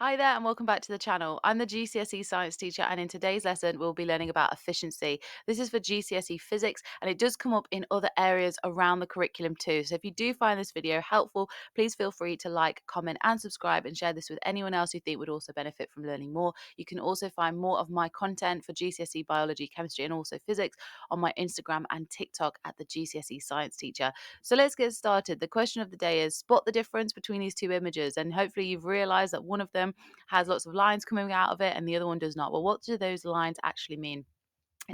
Hi there, and welcome back to the channel. I'm the GCSE science teacher, and in today's lesson, we'll be learning about efficiency. This is for GCSE Physics, and it does come up in other areas around the curriculum too. So if you do find this video helpful, please feel free to like, comment, and subscribe, and share this with anyone else you think would also benefit from learning more. You can also find more of my content for GCSE biology, chemistry, and also physics on my Instagram and TikTok at the GCSE science teacher. So let's get started. The question of the day is spot the difference between these two images, and hopefully you've realized that one of them has lots of lines coming out of it and the other one does not. Well, what do those lines actually mean?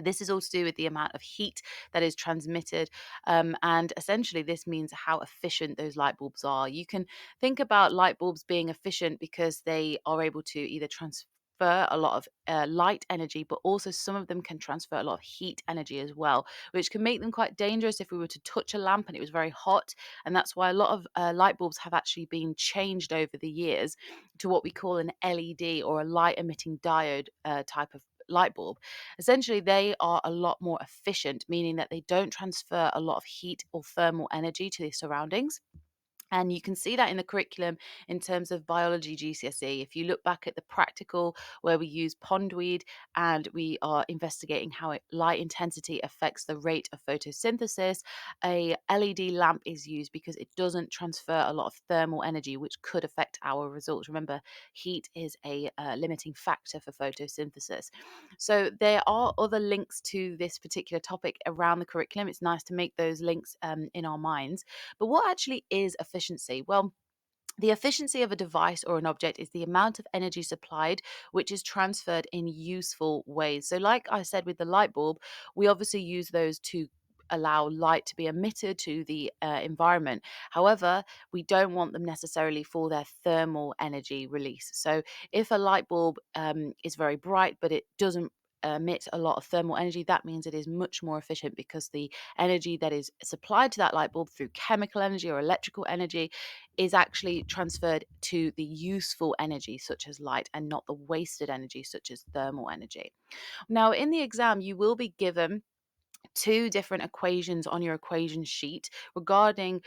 This is all to do with the amount of heat that is transmitted. And essentially, this means how efficient those light bulbs are. You can think about light bulbs being efficient because they are able to either transfer a lot of light energy, but also some of them can transfer a lot of heat energy as well, which can make them quite dangerous if we were to touch a lamp and it was very hot. And that's why a lot of light bulbs have actually been changed over the years to what we call an LED, or a light emitting diode type of light bulb. Essentially, they are a lot more efficient, meaning that they don't transfer a lot of heat or thermal energy to the surroundings. And you can see that in the curriculum in terms of biology GCSE. If you look back at the practical where we use pondweed and we are investigating how light intensity affects the rate of photosynthesis, a LED lamp is used because it doesn't transfer a lot of thermal energy, which could affect our results. Remember, heat is a limiting factor for photosynthesis. So there are other links to this particular topic around the curriculum. It's nice to make those links in our minds. But what actually is efficiency? Well, the efficiency of a device or an object is the amount of energy supplied which is transferred in useful ways. So, like I said with the light bulb, we obviously use those to allow light to be emitted to the environment. However, we don't want them necessarily for their thermal energy release. So, if a light bulb is very bright but it doesn't emit a lot of thermal energy, that means it is much more efficient because the energy that is supplied to that light bulb through chemical energy or electrical energy is actually transferred to the useful energy, such as light, and not the wasted energy, such as thermal energy. Now, in the exam, you will be given two different equations on your equation sheet regarding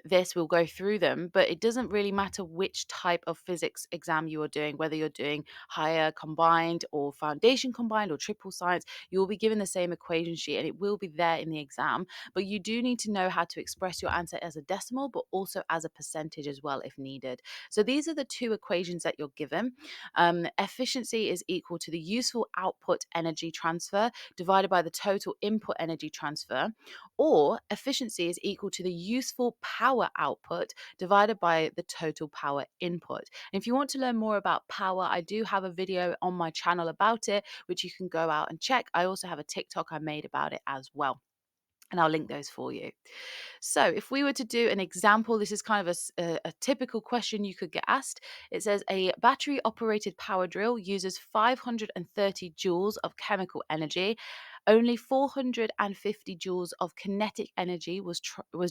this. We'll go through them, but it doesn't really matter which type of physics exam you are doing, whether you're doing higher combined or foundation combined or triple science. You will be given the same equation sheet and it will be there in the exam, but you do need to know how to express your answer as a decimal but also as a percentage as well if needed. So these are the two equations that you're given. Efficiency is equal to the useful output energy transfer divided by the total input energy transfer, or efficiency is equal to the useful power output divided by the total power input. And if you want to learn more about power, I do have a video on my channel about it, which you can go out and check. I also have a TikTok I made about it as well, and I'll link those for you. So, if we were to do an example, this is kind of a typical question you could get asked. It says a battery operated power drill uses 530 joules of chemical energy. Only 450 joules of kinetic energy was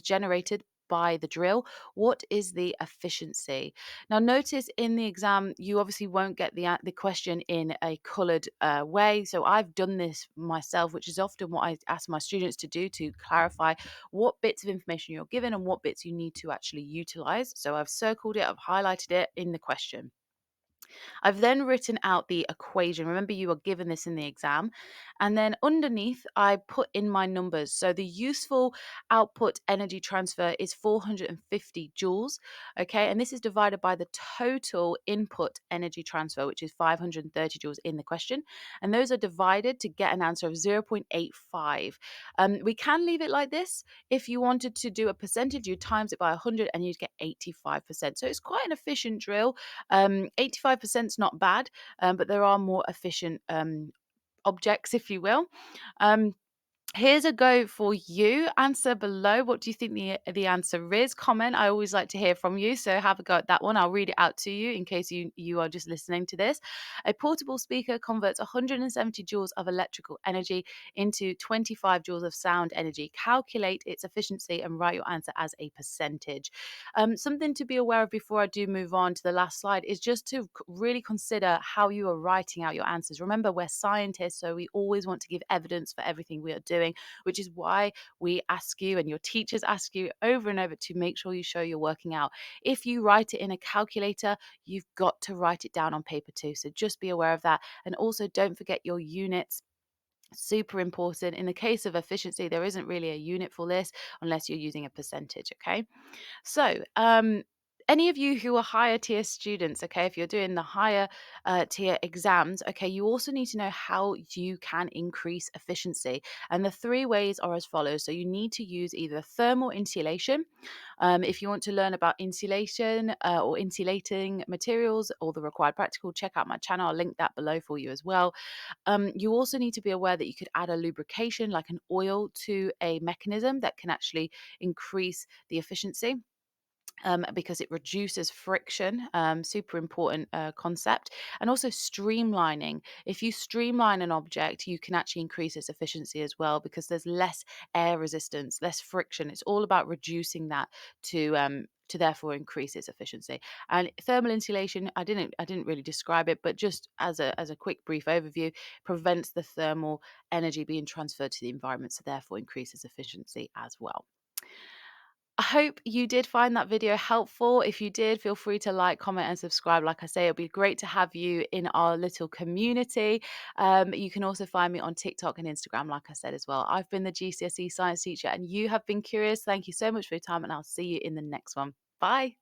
generated by the drill. What is the efficiency? Now, notice in the exam, you obviously won't get the question in a coloured way. So I've done this myself, which is often what I ask my students to do to clarify what bits of information you're given and what bits you need to actually utilize. So I've circled it, I've highlighted it in the question. I've then written out the equation. Remember, you were given this in the exam. And then underneath, I put in my numbers. So the useful output energy transfer is 450 joules. Okay. And this is divided by the total input energy transfer, which is 530 joules in the question. And those are divided to get an answer of 0.85. We can leave it like this. If you wanted to do a percentage, you times it by 100 and you'd get 85%. So it's quite an efficient drill. 85% is not bad, but there are more efficient objects, if you will. Um, Here's a go for you. Answer below. What do you think the answer is? Comment. I always like to hear from you. So have a go at that one. I'll read it out to you in case you are just listening to this. A portable speaker converts 170 joules of electrical energy into 25 joules of sound energy. Calculate its efficiency and write your answer as a percentage. Something to be aware of before I do move on to the last slide is just to really consider how you are writing out your answers. Remember, we're scientists, so we always want to give evidence for everything we are doing. doing, which is why we ask you and your teachers ask you over and over to make sure you show you're working out. If you write it in a calculator, you've got to write it down on paper too. So just be aware of that. And also don't forget your units. Super important. In the case of efficiency, there isn't really a unit for this unless you're using a percentage. Okay. So, any of you who are higher tier students, okay, if you're doing the higher tier exams, okay, you also need to know how you can increase efficiency. And the three ways are as follows. So, you need to use either thermal insulation. If you want to learn about insulation or insulating materials or the required practical, check out my channel. I'll link that below for you as well. You also need to be aware that you could add a lubrication like an oil to a mechanism that can actually increase the efficiency. Because it reduces friction, super important concept, and also streamlining. If you streamline an object, you can actually increase its efficiency as well because there's less air resistance, less friction. It's all about reducing that to therefore increase its efficiency. And thermal insulation, I didn't really describe it, but just as a quick brief overview, prevents the thermal energy being transferred to the environment, so therefore increases efficiency as well. I hope you did find that video helpful. If you did, feel free to like, comment, and subscribe. Like I say, it'll be great to have you in our little community. You can also find me on TikTok and Instagram, like I said as well. I've been the GCSE science teacher, and you have been curious. Thank you so much for your time, and I'll see you in the next one. Bye.